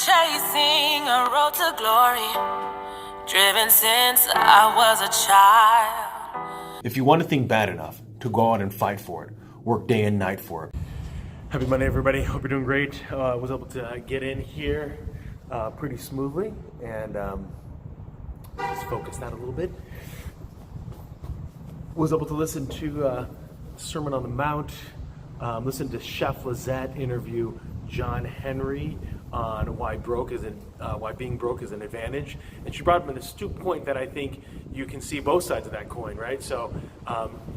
chasing a road to glory, driven since I was a child. If you want a thing bad enough to go out and fight for it, work day and night for it. Happy Monday, everybody. Hope you're doing great. I was able to get in here pretty smoothly and just focus that a little bit. Was able to listen to Sermon on the Mount, listen to Chef Lizette interview John Henry on why being broke is an advantage, and she brought up an astute point that I think you can see both sides of that coin, right? So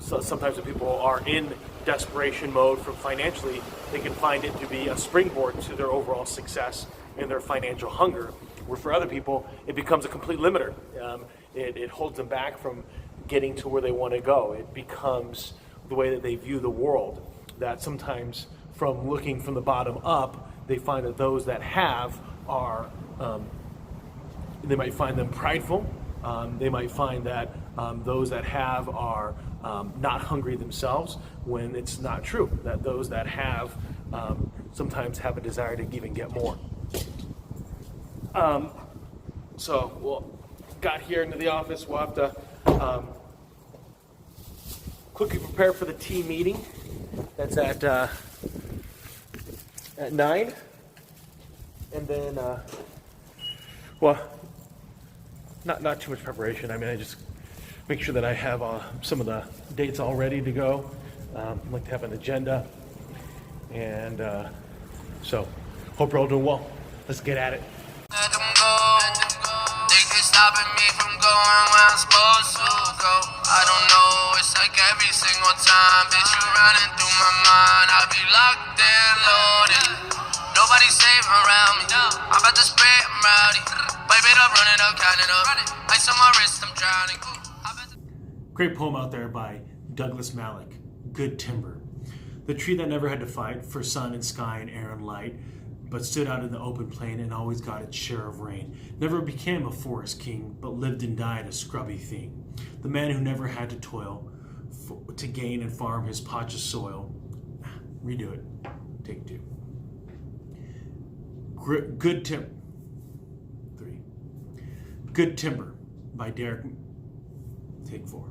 sometimes when people are in desperation mode from financially, they can find it to be a springboard to their overall success in their financial hunger, where for other people it becomes a complete limiter. It holds them back from getting to where they want to go. It becomes the way that they view the world, that sometimes from looking from the bottom up, they find that those that have are, they might find them prideful. They might find that those that have are not hungry themselves, when it's not true, that those that have sometimes have a desire to even get more. Got here into the office. We'll have to quickly prepare for the team meeting. That's at 9, and then not too much preparation. I mean, I just make sure that I have some of the dates all ready to go. I'd like to have an agenda, and so hope you're all doing well. Let's get at it. Stopping me from going where I'm supposed to go. I don't know, it's like every single time, bitch, you running through my mind. I be locked and loaded, nobody safe around me. I'm about to spray, I'm rowdy. Pipe it up, running up, counting up. Ice on my wrist, I'm drowning. Great poem out there by Douglas Malik, Good Timber. The tree that never had to fight for sun and sky and air and light, but stood out in the open plain and always got its share of rain. Never became a forest king, but lived and died a scrubby thing. The man who never had to toil to gain and farm his patch of soil. Redo it. Take 2. Good Timber. 3. Good Timber by Derek. Take 4.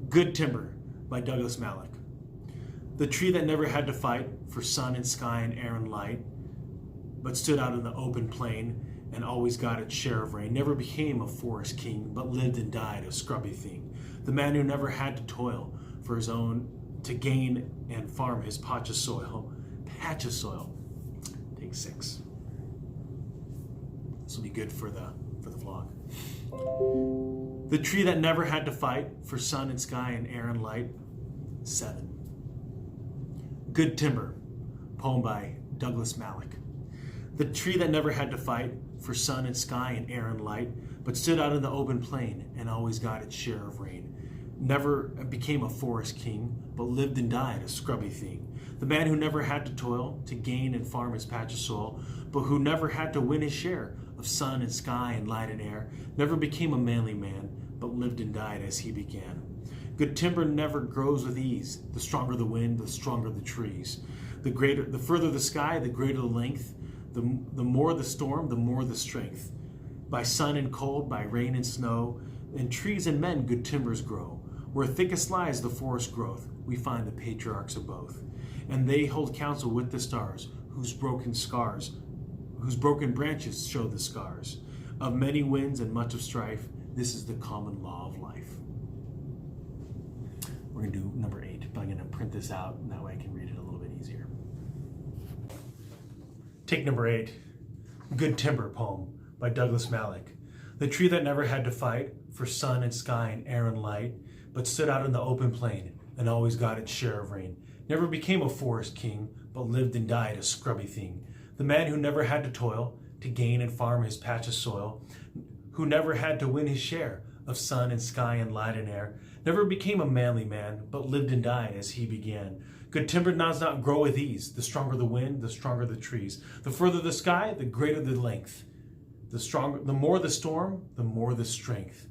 Good Timber by Douglas Malik. The tree that never had to fight for sun and sky and air and light, but stood out in the open plain and always got its share of rain. Never became a forest king, but lived and died a scrubby thing. The man who never had to toil for his own to gain and farm his patch of soil. Patch of soil. Take 6. This will be good for the vlog. The tree that never had to fight for sun and sky and air and light. 7. Good Timber, poem by Douglas Malik. The tree that never had to fight for sun and sky and air and light, but stood out in the open plain and always got its share of rain. Never became a forest king, but lived and died a scrubby thing. The man who never had to toil to gain and farm his patch of soil, but who never had to win his share of sun and sky and light and air, never became a manly man, but lived and died as he began. Good timber never grows with ease. The stronger the wind, the stronger the trees. The further the sky, the greater the length. The more the storm, the more the strength. By sun and cold, by rain and snow, in trees and men good timbers grow. Where thickest lies the forest growth, we find the patriarchs of both. And they hold counsel with the stars, whose broken branches show the scars. Of many winds and much of strife, this is the common law of life. We're going to do number 8, but I'm going to print this out, and that way I can read it a little bit easier. Take number 8, Good Timber poem by Douglas Malik. The tree that never had to fight for sun and sky and air and light, but stood out in the open plain and always got its share of rain. Never became a forest king, but lived and died a scrubby thing. The man who never had to toil to gain and farm his patch of soil, who never had to win his share of sun and sky and light and air, never became a manly man, but lived and died as he began. Good timber does not grow with ease. The stronger the wind, the stronger the trees. The further the sky, the greater the length. The more the storm, the more the strength.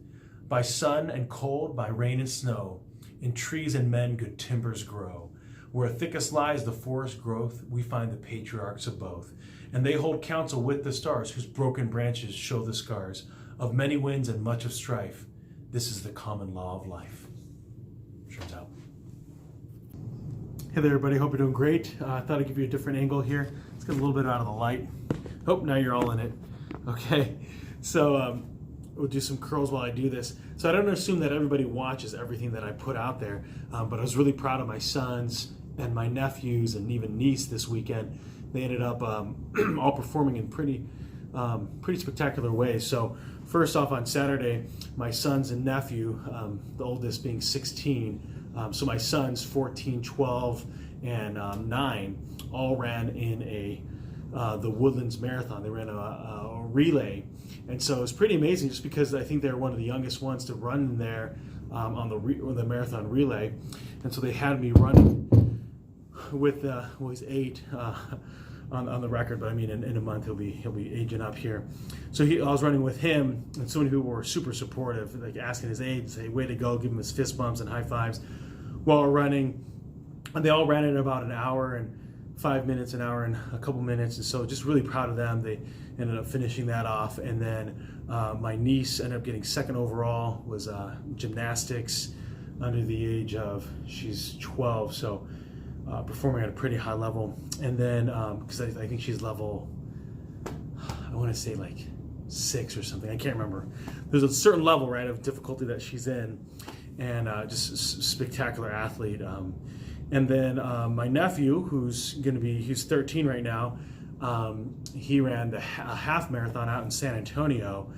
By sun and cold, by rain and snow, in trees and men good timbers grow. Where thickest lies the forest growth, we find the patriarchs of both. And they hold counsel with the stars, whose broken branches show the scars of many winds and much of strife. This is the common law of life. Turns out. Hey there, everybody. Hope you're doing great. I thought I'd give you a different angle here. Let's get a little bit out of the light. Oh, now you're all in it. Okay. So we'll do some curls while I do this. So I don't assume that everybody watches everything that I put out there, but I was really proud of my sons and my nephews and even niece this weekend. They ended up all performing in pretty spectacular ways. So first off, on Saturday, my sons and nephew, the oldest being 16, so my sons 14, 12, and 9 all ran in the Woodlands Marathon. They ran a relay, and so it was pretty amazing just because I think they were one of the youngest ones to run there on the marathon relay, and so they had me running with he's 8 on the record, but I mean in a month he'll be aging up here. So I was running with him, and so many people were super supportive, like asking his age, say way to go, give him his fist bumps and high fives while we're running. And they all ran in about an hour and 5 minutes, an hour and a couple minutes, and so just really proud of them. They ended up finishing that off, and then my niece ended up getting second overall, was gymnastics under the age of, she's 12, so performing at a pretty high level. And then because I think she's level, I want to say like 6 or something, I can't remember. There's a certain level, right, of difficulty that she's in, and just a spectacular athlete. And then my nephew, he's 13 right now, he ran a half marathon out in San Antonio,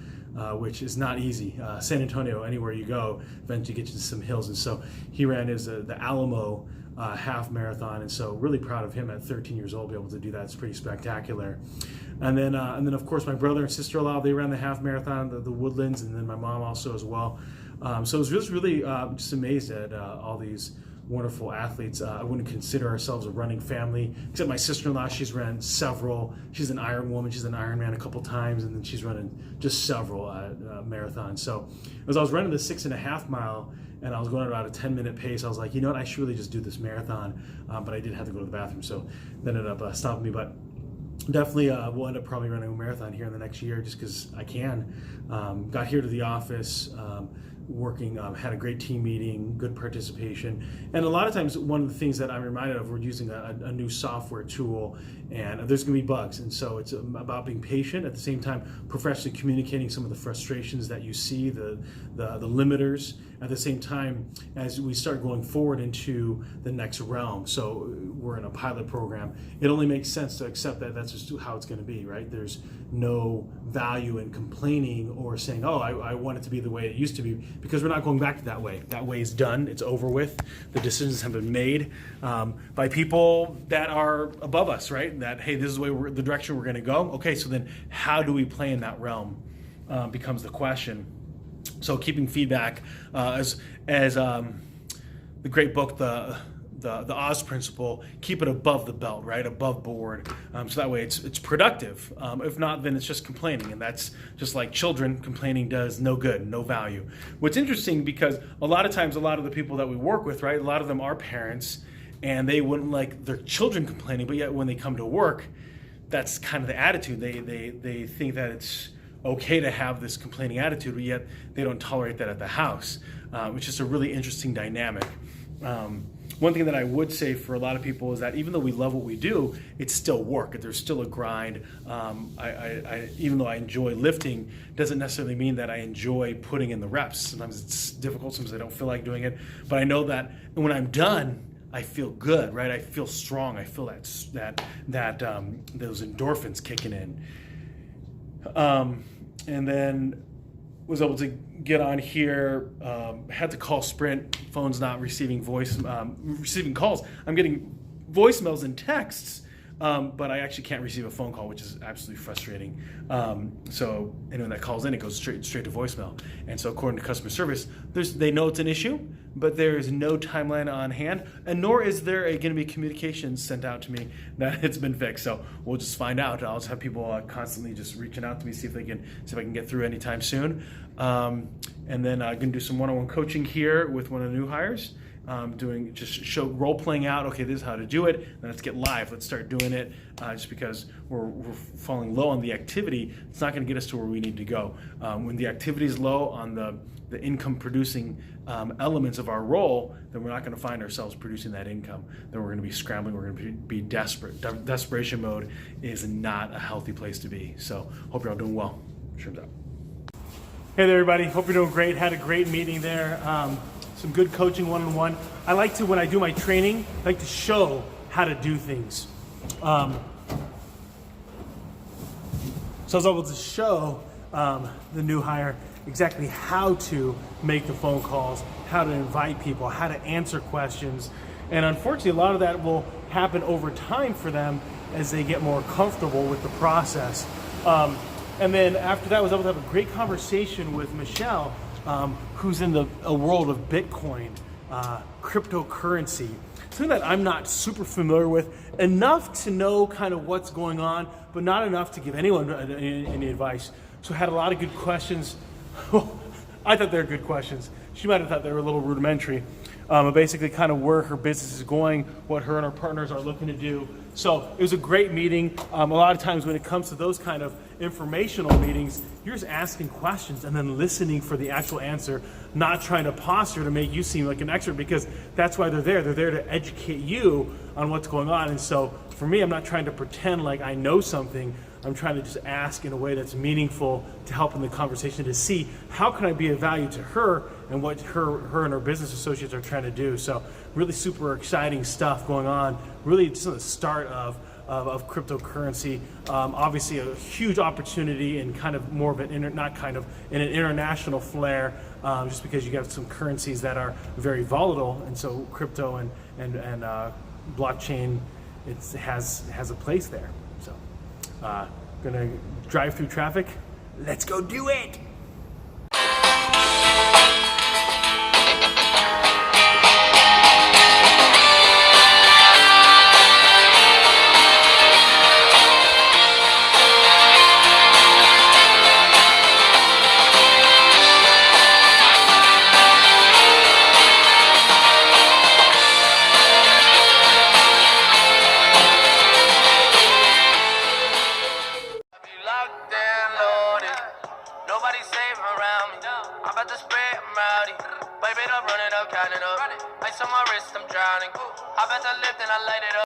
which is not easy. San Antonio, anywhere you go, eventually gets you to some hills. And so he ran the Alamo half marathon. And so really proud of him at 13 years old, to be able to do that. It's pretty spectacular. And then of course my brother and sister-in-law, they ran the half marathon, the Woodlands, and then my mom also as well. So I was just really just amazed at all these wonderful athletes. I wouldn't consider ourselves a running family, except my sister-in-law. She's ran several. She's an Iron woman. She's an Ironman a couple times, and then she's running just several marathons. So as I was running the 6.5 mile, and I was going at about a 10-minute pace, I was like, you know what, I should really just do this marathon. But I did have to go to the bathroom, so that ended up stopping me. But definitely we'll end up probably running a marathon here in the next year, just because I can. Got here to the office, working, had a great team meeting, good participation. And a lot of times one of the things that I'm reminded of, we're using a new software tool, and there's going to be bugs. And so it's about being patient, at the same time professionally communicating some of the frustrations that you see, the limiters, at the same time as we start going forward into the next realm. So we're in a pilot program. It only makes sense to accept that that's just how it's going to be, right? There's no value in complaining or saying, oh, I want it to be the way it used to be, because we're not going back to that way. That way is done. It's over with. The decisions have been made by people that are above us, right? That, hey, this is the direction we're going to go. Okay, so then how do we play in that realm becomes the question. So keeping feedback, as the great book, the Oz principle, keep it above the belt, right, above board, so that way it's productive. If not, then it's just complaining, and that's just like children. Complaining does no good, no value. What's interesting, because a lot of times, a lot of the people that we work with, right, a lot of them are parents, and they wouldn't like their children complaining, but yet when they come to work, that's kind of the attitude. They think that it's okay to have this complaining attitude, but yet they don't tolerate that at the house, which is a really interesting dynamic. One thing that I would say for a lot of people is that even though we love what we do, it's still work. There's still a grind. Even though I enjoy lifting, doesn't necessarily mean that I enjoy putting in the reps. Sometimes it's difficult. Sometimes I don't feel like doing it. But I know that when I'm done, I feel good, right? I feel strong. I feel that those endorphins kicking in. And then was able to get on here, had to call Sprint, phone's not receiving receiving calls. I'm getting voicemails and texts, but I actually can't receive a phone call, which is absolutely frustrating. So anyone that calls in, it goes straight to voicemail. And so according to customer service, they know it's an issue, but there is no timeline on hand, and nor is there going to be communications sent out to me that it's been fixed. So we'll just find out. I'll just have people constantly just reaching out to me, see if I can get through anytime soon. And then I'm going to do some one-on-one coaching here with one of the new hires, show role playing out. Okay, this is how to do it. Then let's get live. Let's start doing it. Just because we're falling low on the activity, it's not going to get us to where we need to go. When the activity is low on the income producing elements of our role, then we're not going to find ourselves producing that income. Then we're going to be scrambling. We're going to be desperate. Desperation mode is not a healthy place to be. So hope you're all doing well. Sherman's out. Hey there, everybody. Hope you're doing great. Had a great meeting there. Some good coaching one-on-one. I like to, when I do my training, I like to show how to do things. So I was able to show the new hire exactly how to make the phone calls, how to invite people, how to answer questions. And unfortunately, a lot of that will happen over time for them as they get more comfortable with the process. And then after that, I was able to have a great conversation with Michelle, who's in a world of Bitcoin, cryptocurrency, something that I'm not super familiar with, enough to know kind of what's going on, but not enough to give anyone any advice. So I had a lot of good questions. I thought they were good questions. She might have thought they were a little rudimentary. Basically kind of where her business is going, what her and her partners are looking to do. So it was a great meeting. A lot of times when it comes to those kind of informational meetings, you're just asking questions and then listening for the actual answer, not trying to posture to make you seem like an expert, because that's why they're there. They're there to educate you on what's going on. And so for me, I'm not trying to pretend like I know something. I'm trying to just ask in a way that's meaningful to help in the conversation, to see how can I be of value to her and what her and her business associates are trying to do. So really super exciting stuff going on. Really just the start of cryptocurrency. Obviously a huge opportunity and kind of more of an in an international flair, just because you have some currencies that are very volatile, and so crypto and blockchain, it has a place there. So gonna drive through traffic. Let's go do it. Nobody safe around me. I'm about to spray, I'm rowdy. Pipe it up, run it up, count it up. Ice on my wrist, I'm drowning. I bet I lift and I light it up.